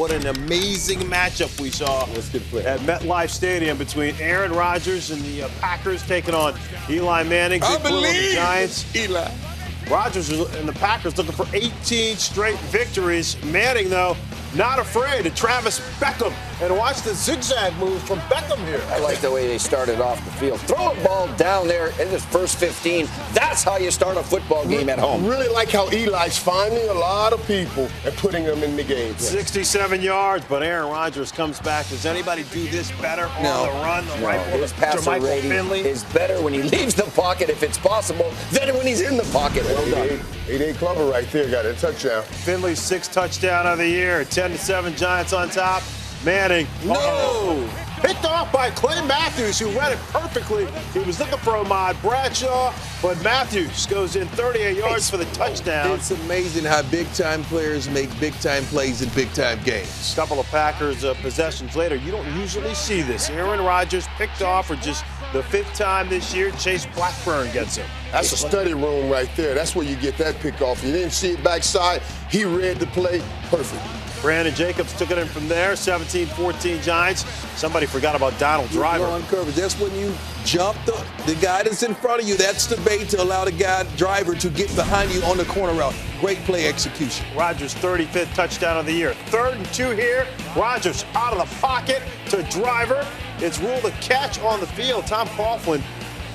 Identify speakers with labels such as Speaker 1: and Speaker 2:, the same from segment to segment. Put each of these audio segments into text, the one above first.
Speaker 1: what an amazing matchup we saw at MetLife Stadium between Aaron Rodgers and the Packers taking on Eli Manning.
Speaker 2: I
Speaker 1: Big Blue and the
Speaker 2: believe
Speaker 1: Giants.
Speaker 2: Eli.
Speaker 1: Rodgers and the Packers looking for 18 straight victories. Manning, though, not afraid of Travis Beckham. And watch the zigzag move from Beckham here.
Speaker 3: I like the way they started off the field. Throw a ball down there in the first 15. That's how you start a football game at home.
Speaker 4: Really like how Eli's finding a lot of people and putting them in the game.
Speaker 1: 67 yards, but Aaron Rodgers comes back. Does anybody do this better on the run? The rifle
Speaker 3: His passer rating is better when he leaves the pocket, if it's possible, than when he's in the pocket. Well done.
Speaker 4: 8-8 Clubber right there got a touchdown.
Speaker 1: Finley's 6th touchdown of the year. 10-7 Giants on top. Manning.
Speaker 2: No!
Speaker 1: Picked off by Clay Matthews, who read it perfectly. He was looking for Ahmad Bradshaw, but Matthews goes in 38 yards for the touchdown.
Speaker 2: It's amazing how big-time players make big-time plays in big-time games.
Speaker 1: A couple of Packers possessions later. You don't usually see this. Aaron Rodgers picked off for just the 5th time this year. Chase Blackburn gets him.
Speaker 4: That's a study room right there. That's where you get that pick off. You didn't see it backside. He read the play perfect.
Speaker 1: Brandon Jacobs took it in from there. 17-14 Giants. Somebody forgot about Donald Driver.
Speaker 2: On coverage. That's when you jump the guy that's in front of you. That's the bait to allow the driver to get behind you on the corner route. Great play execution.
Speaker 1: Rodgers' 35th touchdown of the year. 3rd and 2 here. Rodgers out of the pocket to Driver. It's ruled a catch on the field. Tom Coughlin,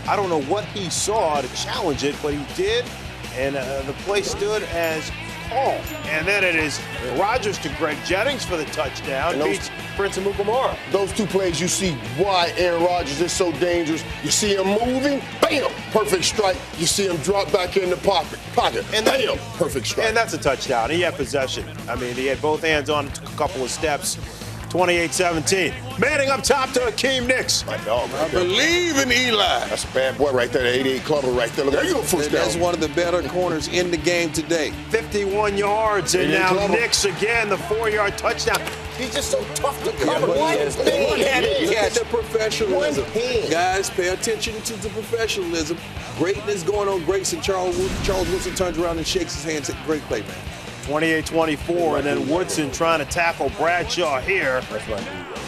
Speaker 1: I don't know what he saw to challenge it, but he did, and the play stood as called. And then it is Rodgers to Greg Jennings for the touchdown. Beats Prince Amukamara.
Speaker 4: Those two plays, you see why Aaron Rodgers is so dangerous. You see him moving, bam, perfect strike. You see him drop back in the pocket, and bam, perfect strike.
Speaker 1: And that's a touchdown. He had possession. I mean, he had both hands on it, took a couple of steps. 28-17. Manning up top to Akeem Nicks.
Speaker 4: My dog.
Speaker 2: I believe in Eli.
Speaker 4: That's a bad boy right there, the 8-8 Clubber right there. Look, there you go, first down.
Speaker 2: That's one of the better corners in the game today.
Speaker 1: 51 yards, and now Nicks again, the 4-yard touchdown. He's just so tough to cover.
Speaker 2: The professionalism. Guys, pay attention to the professionalism. Greatness going on. Grayson. Charles Woodson turns around and shakes his hand. Great play, man.
Speaker 1: 28-24, and then Woodson trying to tackle Bradshaw here.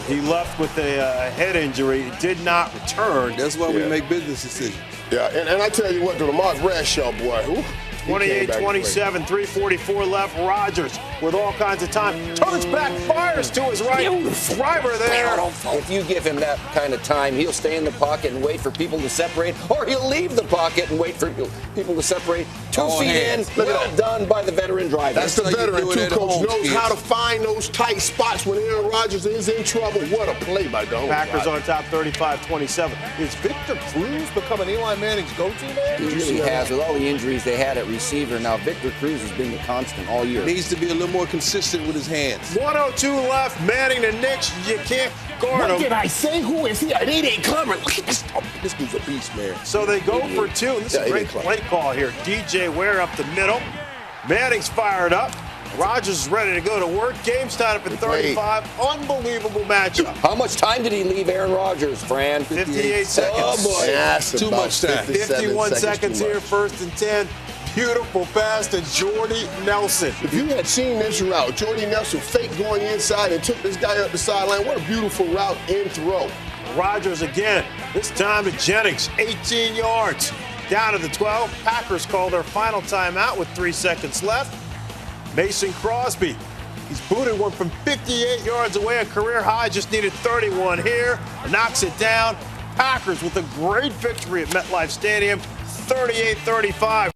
Speaker 1: He left with a head injury, did not return.
Speaker 2: That's why we make business decisions.
Speaker 4: Yeah, and I tell you what, the Lamar Bradshaw, boy,
Speaker 1: 28-27, 3:44 left. Rodgers with all kinds of time. Turns back, fires to his right. Driver there.
Speaker 3: If you give him that kind of time, he'll stay in the pocket and wait for people to separate, or he'll leave the pocket and wait for people to separate. 2 feet in, well done by the veteran driver.
Speaker 4: That's the veteran, too, coach. Knows how to find those tight spots when Aaron Rodgers is in trouble. What a play by Donald.
Speaker 1: Packers on top, 35-27. Is Victor Cruz becoming Eli Manning's go-to man?
Speaker 3: He has, with all the injuries they had at receiver. Now, Victor Cruz has been the constant all year.
Speaker 2: Needs to be a little more consistent with his hands.
Speaker 1: 102 left. Manning to Nicks. You can't guard him.
Speaker 4: What did I say? Who is he? It ain't Clubber. Look at this. Oh, this dude's a beast, man.
Speaker 1: So they go for 2. And this is a great play call here. DJ Ware up the middle. Manning's fired up. Rodgers is ready to go to work. Game's tied up at 35. Unbelievable matchup.
Speaker 3: How much time did he leave Aaron Rodgers, Fran?
Speaker 1: 58 seconds.
Speaker 3: Oh, boy.
Speaker 4: That's
Speaker 2: Too much time.
Speaker 1: 51 seconds here, 1st and 10. Beautiful pass to Jordy Nelson.
Speaker 4: If you had seen this route, Jordy Nelson fake going inside and took this guy up the sideline. What a beautiful route and throw.
Speaker 1: Rodgers again. This time to Jennings. 18 yards. Down to the 12. Packers call their final timeout with 3 seconds left. Mason Crosby. He's booted one from 58 yards away. A career high. Just needed 31 here. Knocks it down. Packers with a great victory at MetLife Stadium. 38-35.